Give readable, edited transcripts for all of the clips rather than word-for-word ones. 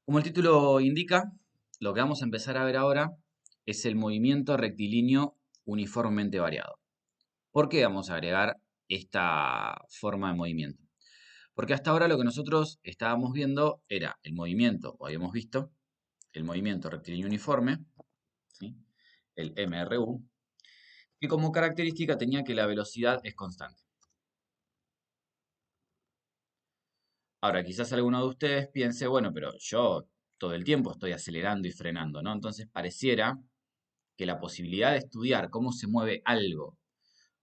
Como el título indica, lo que vamos a empezar a ver ahora es el movimiento rectilíneo uniformemente variado. ¿Por qué vamos a agregar esta forma de movimiento? Porque hasta ahora lo que nosotros estábamos viendo era el movimiento, o habíamos visto, el movimiento rectilíneo uniforme, ¿sí? El MRU, que como característica tenía que la velocidad es constante. Ahora, quizás alguno de ustedes piense, bueno, pero yo todo el tiempo estoy acelerando y frenando, ¿no? Entonces pareciera que la posibilidad de estudiar cómo se mueve algo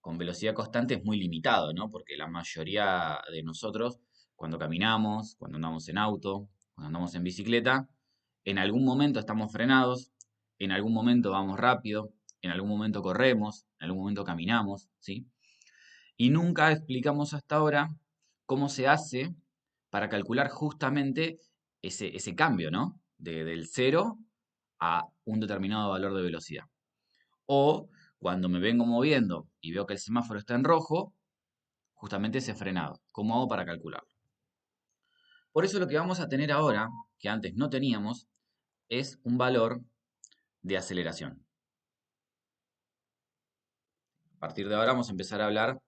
con velocidad constante es muy limitado, ¿no? Porque la mayoría de nosotros, cuando caminamos, cuando andamos en auto, cuando andamos en bicicleta, en algún momento estamos frenados, en algún momento vamos rápido, en algún momento corremos, en algún momento caminamos, ¿sí? Y nunca explicamos hasta ahora cómo se hace para calcular justamente ese cambio, ¿no? Del cero a un determinado valor de velocidad. O cuando me vengo moviendo y veo que el semáforo está en rojo, justamente ese frenado. ¿Cómo hago para calcularlo? Por eso lo que vamos a tener ahora, que antes no teníamos, es un valor de aceleración. A partir de ahora vamos a empezar a hablar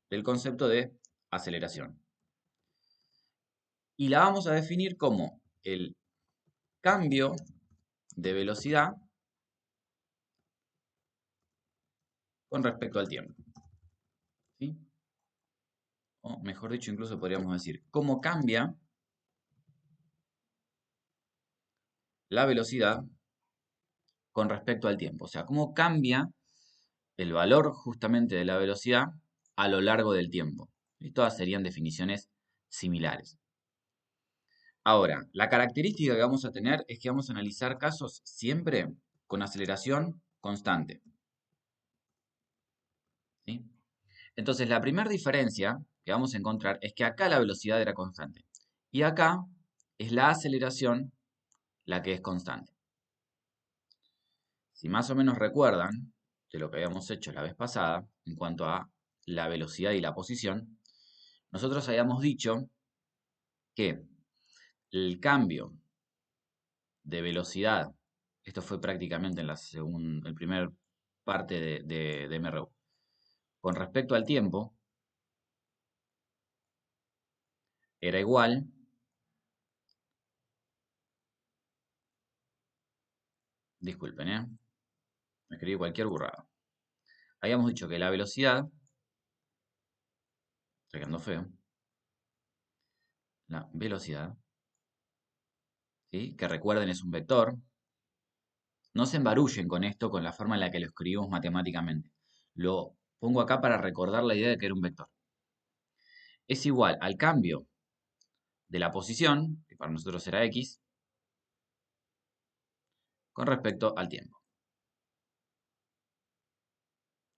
del concepto de aceleración. Y la vamos a definir como el cambio de velocidad con respecto al tiempo. ¿Sí? O mejor dicho, incluso podríamos decir cómo cambia la velocidad con respecto al tiempo. O sea, cómo cambia el valor justamente de la velocidad a lo largo del tiempo. Y todas serían definiciones similares. Ahora, la característica que vamos a tener es que vamos a analizar casos siempre con aceleración constante. ¿Sí? Entonces, la primera diferencia que vamos a encontrar es que acá la velocidad era constante. Y acá es la aceleración la que es constante. Si más o menos recuerdan de lo que habíamos hecho la vez pasada en cuanto a la velocidad y la posición, nosotros habíamos dicho que el cambio de velocidad, esto fue prácticamente en la primer parte de MRU, con respecto al tiempo, era igual, disculpen, me escribí cualquier burrada. Habíamos dicho que la velocidad, está quedando feo, la velocidad, ¿sí? Que recuerden es un vector. No se embarullen con esto, con la forma en la que lo escribimos matemáticamente. Lo pongo acá para recordar la idea de que era un vector. Es igual al cambio de la posición, que para nosotros era x, con respecto al tiempo.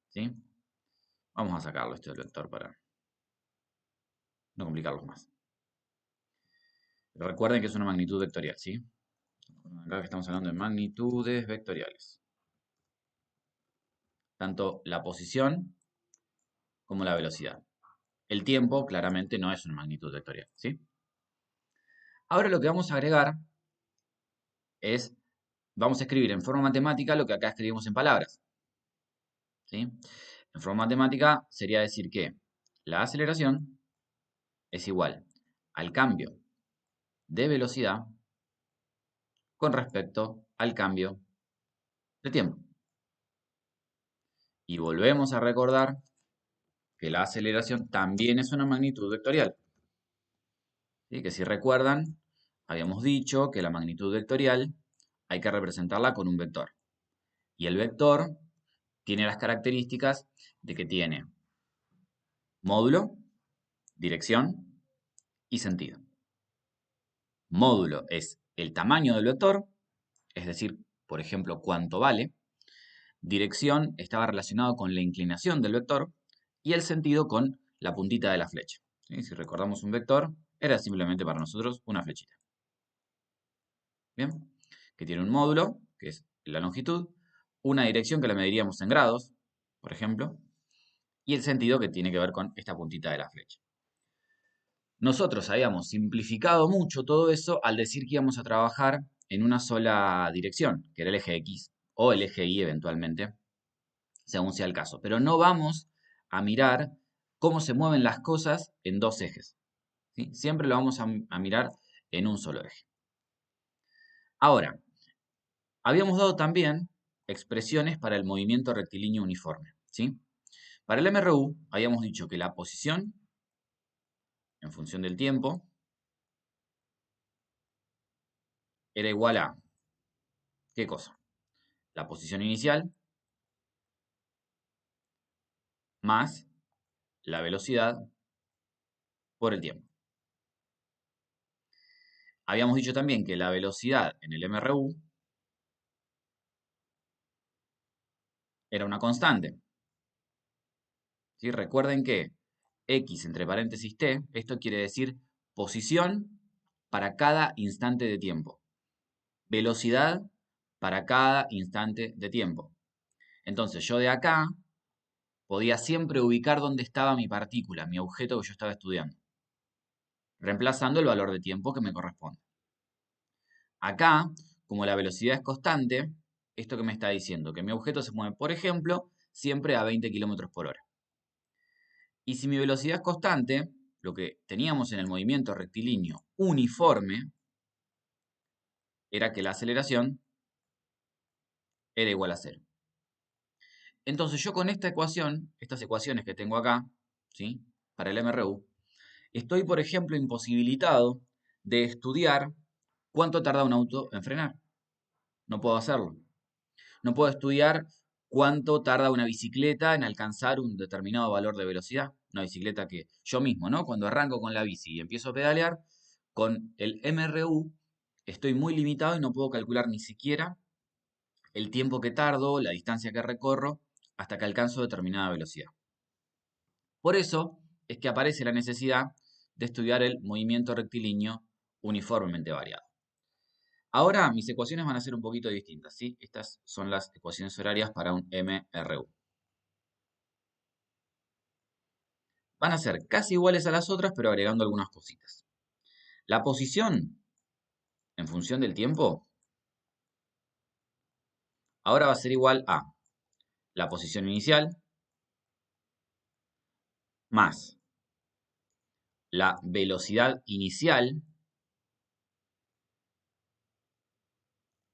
¿Sí? Vamos a sacarlo este del vector para no complicarlos más. Pero recuerden que es una magnitud vectorial, ¿sí? Acá que estamos hablando de magnitudes vectoriales. Tanto la posición como la velocidad. El tiempo claramente no es una magnitud vectorial, ¿sí? Ahora lo que vamos a agregar es, vamos a escribir en forma matemática lo que acá escribimos en palabras, ¿sí? En forma matemática sería decir que la aceleración es igual al cambio de velocidad con respecto al cambio de tiempo. Y volvemos a recordar que la aceleración también es una magnitud vectorial. ¿Sí? Que si recuerdan, habíamos dicho que la magnitud vectorial hay que representarla con un vector. Y el vector tiene las características de que tiene módulo, dirección y sentido. Módulo es el tamaño del vector, es decir, por ejemplo, cuánto vale. Dirección estaba relacionado con la inclinación del vector y el sentido con la puntita de la flecha. ¿Sí? Si recordamos un vector, era simplemente para nosotros una flechita. ¿Bien? Que tiene un módulo, que es la longitud, una dirección que la mediríamos en grados, por ejemplo, y el sentido que tiene que ver con esta puntita de la flecha. Nosotros habíamos simplificado mucho todo eso al decir que íbamos a trabajar en una sola dirección, que era el eje X o el eje Y eventualmente, según sea el caso. Pero no vamos a mirar cómo se mueven las cosas en dos ejes, ¿sí? Siempre lo vamos a mirar en un solo eje. Ahora, habíamos dado también expresiones para el movimiento rectilíneo uniforme, ¿sí? Para el MRU habíamos dicho que la posición, en función del tiempo, era igual a, ¿qué cosa? La posición inicial más la velocidad por el tiempo. Habíamos dicho también que la velocidad en el MRU era una constante, ¿sí? Recuerden que X entre paréntesis t, esto quiere decir posición para cada instante de tiempo, velocidad para cada instante de tiempo. Entonces yo de acá podía siempre ubicar dónde estaba mi partícula, mi objeto que yo estaba estudiando, reemplazando el valor de tiempo que me corresponde. Acá, como la velocidad es constante, esto que me está diciendo, que mi objeto se mueve, por ejemplo, siempre a 20 km por hora. Y si mi velocidad es constante, lo que teníamos en el movimiento rectilíneo uniforme era que la aceleración era igual a cero. Entonces yo con esta ecuación, estas ecuaciones que tengo acá, ¿sí? Para el MRU, estoy, por ejemplo, imposibilitado de estudiar cuánto tarda un auto en frenar. No puedo hacerlo. No puedo estudiar cuánto tarda una bicicleta en alcanzar un determinado valor de velocidad. Una bicicleta que yo mismo, ¿no? Cuando arranco con la bici y empiezo a pedalear, con el MRU estoy muy limitado y no puedo calcular ni siquiera el tiempo que tardo, la distancia que recorro, hasta que alcanzo determinada velocidad. Por eso es que aparece la necesidad de estudiar el movimiento rectilíneo uniformemente variado. Ahora mis ecuaciones van a ser un poquito distintas, ¿sí? Estas son las ecuaciones horarias para un MRU. Van a ser casi iguales a las otras, pero agregando algunas cositas. La posición, en función del tiempo, ahora va a ser igual a la posición inicial más la velocidad inicial.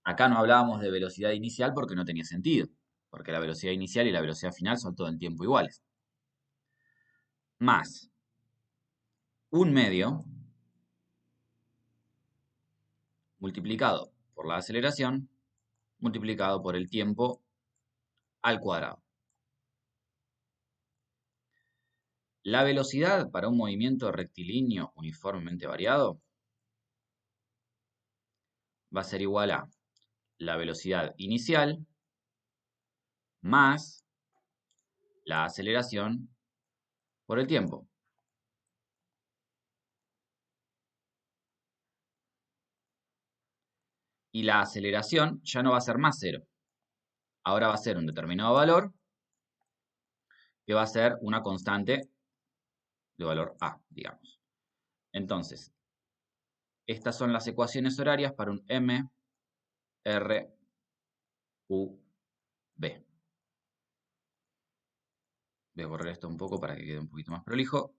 Acá no hablábamos de velocidad inicial porque no tenía sentido, porque la velocidad inicial y la velocidad final son todo el tiempo iguales. Más un medio multiplicado por la aceleración multiplicado por el tiempo al cuadrado. La velocidad para un movimiento rectilíneo uniformemente variado va a ser igual a la velocidad inicial más la aceleración por el tiempo. Y la aceleración ya no va a ser más cero. Ahora va a ser un determinado valor que va a ser una constante de valor A, digamos. Entonces, estas son las ecuaciones horarias para un M, R, U, B. Voy a borrar esto un poco para que quede un poquito más prolijo.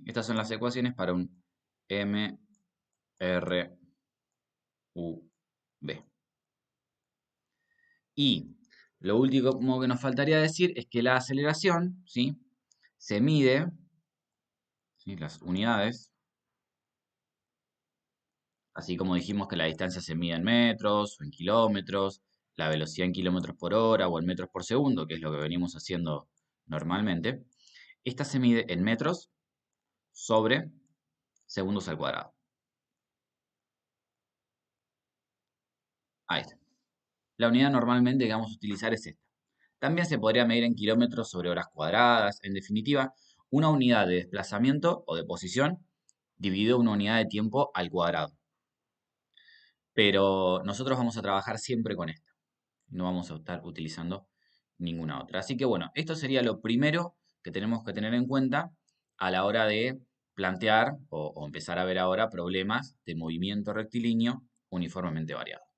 Estas son las ecuaciones para un M, R, U, B. Y lo último que nos faltaría decir es que la aceleración, ¿sí? Se mide, ¿sí? Las unidades, así como dijimos que la distancia se mide en metros o en kilómetros, la velocidad en kilómetros por hora o en metros por segundo, que es lo que venimos haciendo normalmente. Esta se mide en metros sobre segundos al cuadrado. Ahí está. La unidad normalmente que vamos a utilizar es esta. También se podría medir en kilómetros sobre horas cuadradas. En definitiva, una unidad de desplazamiento o de posición dividido una unidad de tiempo al cuadrado. Pero nosotros vamos a trabajar siempre con esta. No vamos a estar utilizando ninguna otra. Así que bueno, esto sería lo primero que tenemos que tener en cuenta a la hora de plantear o empezar a ver ahora problemas de movimiento rectilíneo uniformemente variado.